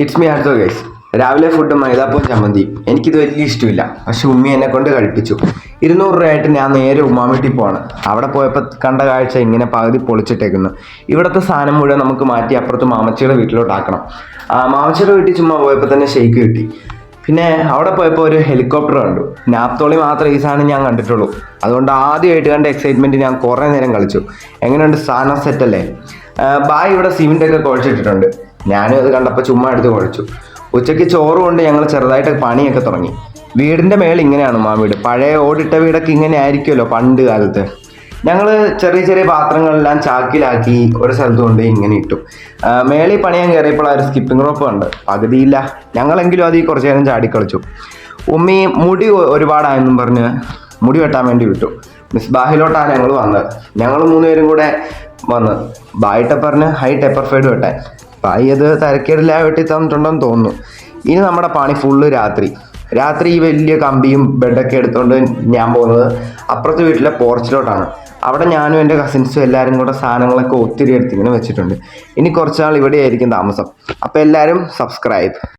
It's me ആർട്ടോ guys. രാവിലെ food മൈദാപ്പവും ചമ്മന്തി. എനിക്കിത് വലിയ ഇഷ്ടമില്ല, പക്ഷെ ഉമ്മി എന്നെ കൊണ്ട് കഴിപ്പിച്ചു. 200 രൂപയായിട്ട് ഞാൻ നേരെ ഉമ്മാമീട്ടിൽ പോവാണ്. അവിടെ പോയപ്പോൾ കണ്ട കാഴ്ച ഇങ്ങനെ പകുതി പൊളിച്ചിട്ടേക്കുന്നു. ഇവിടുത്തെ സാധനം മുഴുവൻ നമുക്ക് മാറ്റി അപ്പുറത്ത് മാമച്ചിയുടെ വീട്ടിലോട്ടാക്കണം. മാമച്ചിയുടെ വീട്ടിൽ ചുമ്മാ പോയപ്പോൾ തന്നെ ഷെയ്ക്ക് കിട്ടി. പിന്നെ അവിടെ പോയപ്പോൾ ഒരു ഹെലികോപ്റ്റർ കണ്ടു. നാപ്തോളി മാത്രമേ ഈ സാധനം ഞാൻ കണ്ടിട്ടുള്ളൂ. അതുകൊണ്ട് ആദ്യമായിട്ട് കണ്ട എക്സൈറ്റ്മെൻറ്റ് ഞാൻ കുറേ നേരം കളിച്ചു. എങ്ങനെയുണ്ട് സാധനം സെറ്റല്ലേ? ബായ് ഇവിടെ സിമെൻ്റൊക്കെ കുഴച്ചിട്ടിട്ടുണ്ട്. ഞാനും അത് കണ്ടപ്പോൾ ചുമ്മാ എടുത്ത് കുഴച്ചു. ഉച്ചയ്ക്ക് ചോറ് കൊണ്ട് ഞങ്ങൾ ചെറുതായിട്ട് പണിയൊക്കെ തുടങ്ങി. വീടിൻ്റെ മേളിൽ ഇങ്ങനെയാണ് വീട്. പഴയ ഓടിട്ട വീടൊക്കെ ഇങ്ങനെ ആയിരിക്കുമല്ലോ പണ്ട് കാലത്ത്. ഞങ്ങൾ ചെറിയ ചെറിയ പാത്രങ്ങളെല്ലാം ചാക്കിലാക്കി ഒരു സ്ഥലത്ത് കൊണ്ട് ഇങ്ങനെ ഇട്ടു. മേളിൽ പണിയാൻ കയറിയപ്പോൾ ആ ഒരു സ്കിപ്പിംഗ് റോപ്പ് ഉണ്ട്. പകുതിയില്ല. ഞങ്ങളെങ്കിലും അതിൽ കുറച്ച് നേരം ചാടിക്കളിച്ചു. ഉമ്മി മുടി ഒരുപാടായെന്നും പറഞ്ഞ് മുടി വെട്ടാൻ വേണ്ടി വിട്ടു. മിസ്ബാഹിലോട്ടാണ് ഞങ്ങൾ വന്നത്. ഞങ്ങൾ 3 പേരും കൂടെ വന്ന് ബായിട്ടെ പറഞ്ഞ് ഹൈ ടെപ്പർഫൈഡ് വെട്ടാൻ. ബായി അത് തരക്കേടില്ല വെട്ടി തന്നിട്ടുണ്ടെന്ന് തോന്നുന്നു. ഇനി നമ്മുടെ പണി ഫുള്ള് രാത്രി ഈ വലിയ കമ്പിയും ബെഡൊക്കെ എടുത്തുകൊണ്ട് ഞാൻ പോകുന്നത് അപ്പുറത്തെ വീട്ടിലെ പോർച്ചിലോട്ടാണ്. അവിടെ ഞാനും എൻ്റെ കസിൻസും എല്ലാവരും കൂടെ സാധനങ്ങളൊക്കെ ഒത്തിരി എടുത്തിങ്ങനെ വെച്ചിട്ടുണ്ട്. ഇനി കുറച്ച് നാൾ ഇവിടെ ആയിരിക്കും താമസം. അപ്പോൾ എല്ലാവരും സബ്സ്ക്രൈബ്.